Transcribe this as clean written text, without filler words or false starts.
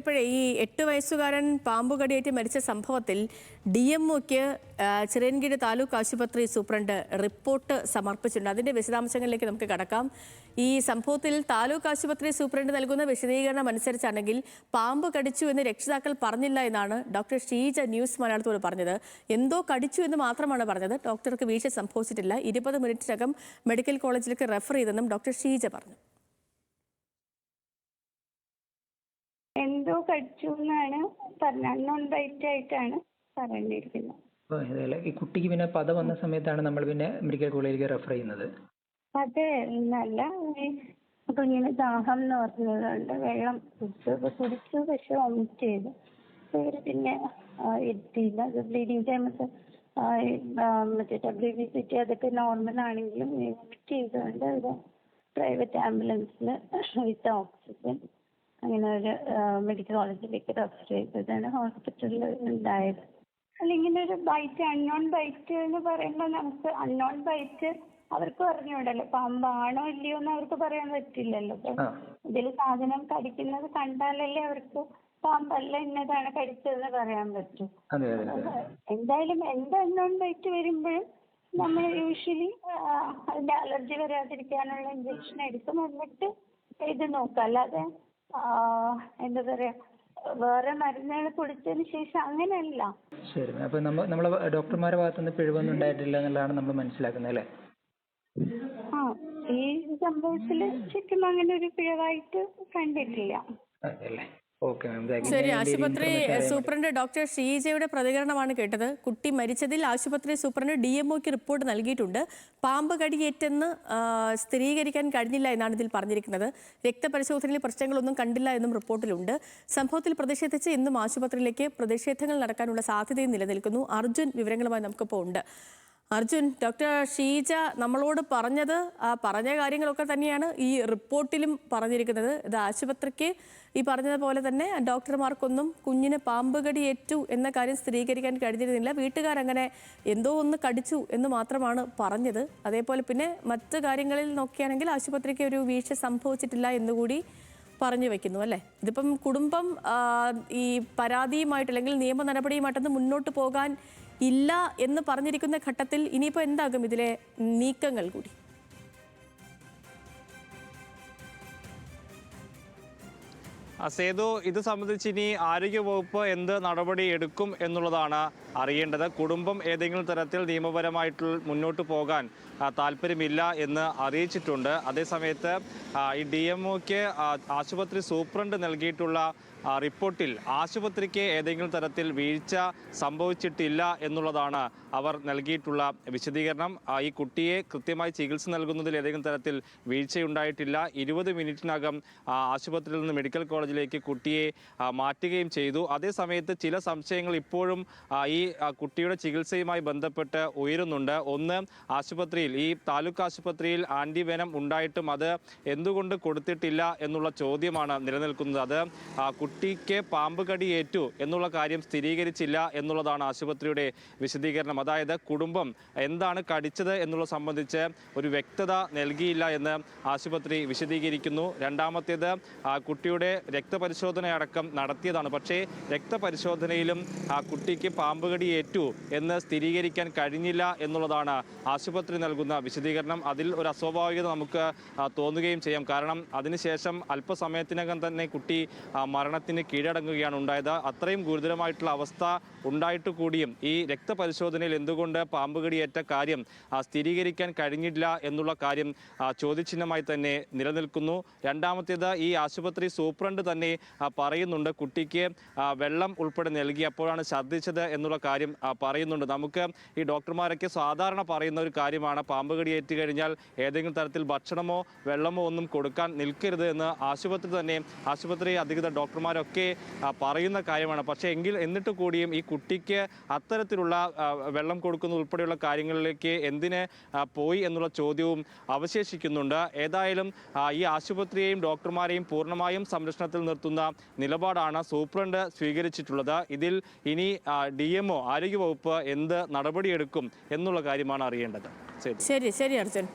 ഇപ്പോഴേ ഈ 8 വയസ്സുകാരൻ പാമ്പുകടിയേറ്റ് മരിച്ച സംഭവത്തിൽ DMOയ്ക്ക് ചിറയൻകീഴ് താലൂക്ക് ആശുപത്രി സൂപ്രണ്ട് റിപ്പോർട്ട് സമർപ്പിച്ചിട്ടുണ്ട്. അതിന്റെ വിശദാംശങ്ങളിലേക്ക് നമുക്ക് കടക്കാം. ഈ സംഭവത്തിൽ താലൂക്ക് ആശുപത്രി സൂപ്രണ്ട് നൽകുന്ന വിശദീകരണം അനുസരിച്ചാണെങ്കിൽ പാമ്പ് കടിച്ചു എന്ന് രക്ഷിതാക്കൾ പറഞ്ഞില്ല എന്നാണ് ഡോക്ടർ ഷീജ ന്യൂസ് മലയാളത്തോട് പറഞ്ഞത്. എന്തോ കടിച്ചു എന്ന് മാത്രമാണ് പറഞ്ഞത്. ഡോക്ടർക്ക് വീഴ്ച സംഭവിച്ചിട്ടില്ല. 20 മിനിറ്റിനകം മെഡിക്കൽ കോളേജിലേക്ക് റെഫർ ചെയ്തെന്നും ഡോക്ടർ ഷീജ പറഞ്ഞു. എന്തോ കടിച്ചു എന്നാണ് പറഞ്ഞത്. അൺനോൺ ബൈറ്റ് ആയിട്ടാണ് പറഞ്ഞിരിക്കുന്നത്. ഈ കുട്ടിക്ക് പിന്നെ പത വന്ന സമയത്താണ് നമ്മൾ പിന്നെ മെഡിക്കൽ കോളേജിലേക്ക് റെഫർ ചെയ്യുന്നത്. അതെ, എന്നല്ല കുഞ്ഞിന് ദാഹം എന്ന് പറഞ്ഞതുകൊണ്ട് വെള്ളം കുടിച്ചു പക്ഷെ വോമിറ്റ് ചെയ്തു. ഇവര് പിന്നെ എത്തിയില്ല. അത് ബ്ലീഡിങ് ടൈമൊക്കെ മറ്റേ WBCT അതൊക്കെ നോർമൽ ആണെങ്കിലും വോമിറ്റ് ചെയ്തുകൊണ്ട് ഒരു പ്രൈവറ്റ് ആംബുലൻസിൽ വിത്ത് ഓക്സിജൻ അങ്ങനെ ഒരു മെഡിക്കൽ കോളേജിലേക്ക് റെഫർ ചെയ്തതാണ് ഹോസ്പിറ്റലിൽ ഉണ്ടായത്. അല്ല, ഇങ്ങനെ ഒരു ബൈറ്റ് അൺനോൺ ബൈറ്റ് എന്ന് പറയുമ്പോൾ നമുക്ക് അൺനോൺ ബൈറ്റ് അവർക്ക് പറഞ്ഞുവിടല്ലോ. പാമ്പാണോ ഇല്ലയോ എന്ന് അവർക്ക് പറയാൻ പറ്റില്ലല്ലോ. ഇതിൽ സാധനം കടിക്കുന്നത് കണ്ടാലല്ലേ അവർക്ക് പാമ്പല്ല ഇന്നതാണ് കടിച്ചതെന്ന് പറയാൻ പറ്റും. എന്തായാലും എന്ത് അൺനോൺ ബൈറ്റ് വരുമ്പോഴും നമ്മൾ യൂഷ്വലി അതിന്റെ അലർജി വരാതിരിക്കാനുള്ള ഇഞ്ചക്ഷൻ എടുക്കും. എന്നിട്ട് ഇത് നോക്കാം. അല്ലാതെ എന്താ പറയാ, വേറെ മരുന്നുകൾ കുടിച്ചതിന് ശേഷം അങ്ങനെയല്ല. ശരി, അപ്പൊ നമ്മളെ ഡോക്ടർമാരുടെ ഭാഗത്തുനിന്ന് പിഴവൊന്നും ഉണ്ടായിട്ടില്ല എന്നുള്ളതാണ് നമ്മൾ മനസ്സിലാക്കുന്നത് അല്ലേ? ഈ സംഭവത്തിൽ ശരിക്കും അങ്ങനെ ഒരു പിഴവായിട്ട് കണ്ടിട്ടില്ല. ശരി, ആശുപത്രി സൂപ്രണ്ട് ഡോക്ടർ ഷീജയുടെ പ്രതികരണമാണ് കേട്ടത്. കുട്ടി മരിച്ചതിൽ ആശുപത്രി സൂപ്രണ്ട് DMOയ്ക്ക് റിപ്പോർട്ട് നൽകിയിട്ടുണ്ട്. പാമ്പ് കടിയേറ്റെന്ന് സ്ഥിരീകരിക്കാൻ കഴിഞ്ഞില്ല എന്നാണ് ഇതിൽ പറഞ്ഞിരിക്കുന്നത്. രക്തപരിശോധനയിൽ പ്രശ്നങ്ങളൊന്നും കണ്ടില്ല എന്നും റിപ്പോർട്ടിലുണ്ട്. സംഭവത്തിൽ പ്രതിഷേധിച്ച് ഇന്നും ആശുപത്രിയിലേക്ക് പ്രതിഷേധങ്ങൾ നടക്കാനുള്ള സാധ്യതയും നിലനിൽക്കുന്നു. അർജുൻ വിവരങ്ങളുമായി നമുക്കിപ്പോൾ ഉണ്ട്. അർജുൻ, ഡോക്ടർ ഷീജ നമ്മളോട് പറഞ്ഞ കാര്യങ്ങളൊക്കെ തന്നെയാണ് ഈ റിപ്പോർട്ടിലും പറഞ്ഞിരിക്കുന്നത്. ഇത് ആശുപത്രിക്ക് ഈ പറഞ്ഞതുപോലെ തന്നെ ഡോക്ടർമാർക്കൊന്നും കുഞ്ഞിന് പാമ്പ് കടിയേറ്റു എന്ന കാര്യം സ്ഥിരീകരിക്കാൻ കഴിഞ്ഞിരുന്നില്ല. വീട്ടുകാരങ്ങനെ എന്തോ ഒന്ന് കടിച്ചു എന്ന് മാത്രമാണ് പറഞ്ഞത്. അതേപോലെ പിന്നെ മറ്റ് കാര്യങ്ങളിൽ നോക്കുകയാണെങ്കിൽ ആശുപത്രിക്ക് ഒരു വീഴ്ച സംഭവിച്ചിട്ടില്ല എന്നുകൂടി പറഞ്ഞു വെക്കുന്നു അല്ലേ? ഇതിപ്പം കുടുംബം ഈ പരാതിയുമായിട്ട് അല്ലെങ്കിൽ നിയമ നടപടിയുമായിട്ടൊന്ന് മുന്നോട്ട് പോകാൻ ഇല്ല എന്ന് പറഞ്ഞിരിക്കുന്ന ഘട്ടത്തിൽ ഇനിയിപ്പോൾ എന്താകും ഇതിലെ നീക്കങ്ങൾ കൂടി? സേതു, ഇത് സംബന്ധിച്ച് ഇനി ആരോഗ്യവകുപ്പ് എന്ത് നടപടി എടുക്കും എന്നുള്ളതാണ് അറിയേണ്ടത്. കുടുംബം ഏതെങ്കിലും തരത്തിൽ നിയമപരമായിട്ട് മുന്നോട്ട് പോകാൻ താല്പര്യമില്ല എന്ന് അറിയിച്ചിട്ടുണ്ട്. അതേസമയത്ത് ഈ DMOയ്ക്ക് ആശുപത്രി സൂപ്രണ്ട് നൽകിയിട്ടുള്ള റിപ്പോർട്ടിൽ ആശുപത്രിക്ക് ഏതെങ്കിലും തരത്തിൽ വീഴ്ച സംഭവിച്ചിട്ടില്ല എന്നുള്ളതാണ് അവർ നൽകിയിട്ടുള്ള വിശദീകരണം. ഈ കുട്ടിയെ കൃത്യമായി ചികിത്സ നൽകുന്നതിൽ ഏതെങ്കിലും തരത്തിൽ വീഴ്ചയുണ്ടായിട്ടില്ല. 20 മിനിറ്റിനകം ആശുപത്രിയിൽ നിന്ന് മെഡിക്കൽ കോളേജിലേക്ക് കുട്ടിയെ മാറ്റുകയും ചെയ്തു. അതേസമയത്ത് ചില സംശയങ്ങൾ ഇപ്പോഴും ഈ കുട്ടിയുടെ ചികിത്സയുമായി ബന്ധപ്പെട്ട് ഉയരുന്നുണ്ട്. ഒന്ന്, ആശുപത്രിയിൽ ഈ താലൂക്ക് ആശുപത്രിയിൽ ആൻറ്റിവെനം ഉണ്ടായിട്ടും അത് എന്തുകൊണ്ട് കൊടുത്തിട്ടില്ല എന്നുള്ള ചോദ്യമാണ് നിലനിൽക്കുന്നത്. അത് കുട്ടിക്ക് പാമ്പ് കടിയേറ്റു എന്നുള്ള കാര്യം സ്ഥിരീകരിച്ചില്ല എന്നുള്ളതാണ് ആശുപത്രിയുടെ വിശദീകരണം. അതായത് കുടുംബം എന്താണ് കടിച്ചത് എന്നുള്ള സംബന്ധിച്ച് ഒരു വ്യക്തത നൽകിയില്ല എന്ന് ആശുപത്രി വിശദീകരിക്കുന്നു. രണ്ടാമത്തേത്, കുട്ടിയുടെ രക്തപരിശോധന അടക്കം നടത്തിയതാണ്. പക്ഷേ രക്തപരിശോധനയിലും കുട്ടിക്ക് പാമ്പ് കടിയേറ്റു എന്ന് സ്ഥിരീകരിക്കാൻ കഴിഞ്ഞില്ല എന്നുള്ളതാണ് ആശുപത്രി നൽകുന്ന വിശദീകരണം. അതിൽ ഒരു അസ്വാഭാവികത നമുക്ക് തോന്നുകയും ചെയ്യാം. കാരണം അതിനുശേഷം അല്പസമയത്തിനകം തന്നെ കുട്ടി മരണത്തിന് കീഴടങ്ങുകയാണ് ഉണ്ടായത്. അത്രയും ഗുരുതരമായിട്ടുള്ള അവസ്ഥ ഉണ്ടായിട്ട് കൂടിയും ഈ രക്തപരിശോധനയിൽ എന്തുകൊണ്ട് പാമ്പ് കടിയേറ്റ കാര്യം സ്ഥിരീകരിക്കാൻ കഴിഞ്ഞില്ല എന്നുള്ള കാര്യം ചോദ്യചിഹ്നമായി തന്നെ നിലനിൽക്കുന്നു. രണ്ടാമത്തേത്, ഈ ആശുപത്രി സൂപ്രണ്ട് തന്നെ പറയുന്നുണ്ട് കുട്ടിക്ക് വെള്ളം ഉൾപ്പെടെ നൽകി, അപ്പോഴാണ് ഛർദ്ദിച്ചത് എന്നുള്ള കാര്യം പറയുന്നുണ്ട്. നമുക്ക് ഈ ഡോക്ടർമാരൊക്കെ സാധാരണ പറയുന്ന ഒരു കാര്യമാണ് പാമ്പ് കടിയേറ്റ് കഴിഞ്ഞാൽ ഏതെങ്കിലും തരത്തിൽ ഭക്ഷണമോ വെള്ളമോ ഒന്നും കൊടുക്കാൻ നിൽക്കരുത് എന്ന് ആശുപത്രി അധികൃതർ ഡോക്ടർമാരൊക്കെ പറയുന്ന കാര്യമാണ്. പക്ഷേ എന്നിട്ട് കൂടിയും ഈ കുട്ടിക്ക് അത്തരത്തിലുള്ള വെള്ളം കൊടുക്കുന്ന ഉൾപ്പെടെയുള്ള കാര്യങ്ങളിലേക്ക് എന്തിന് പോയി എന്നുള്ള ചോദ്യവും അവശേഷിക്കുന്നുണ്ട്. ഏതായാലും ഈ ആശുപത്രിയെയും ഡോക്ടർമാരെയും പൂർണ്ണമായും സംരക്ഷണത്തിൽ നിർത്തുന്ന നിലപാടാണ് സൂപ്രണ്ട് സ്വീകരിച്ചിട്ടുള്ളത്. ഇതിൽ ഇനി DMO ആരോഗ്യവകുപ്പ് എന്ത് നടപടിയെടുക്കും എന്നുള്ള കാര്യമാണ് അറിയേണ്ടത്. ശരി അർജുൻ.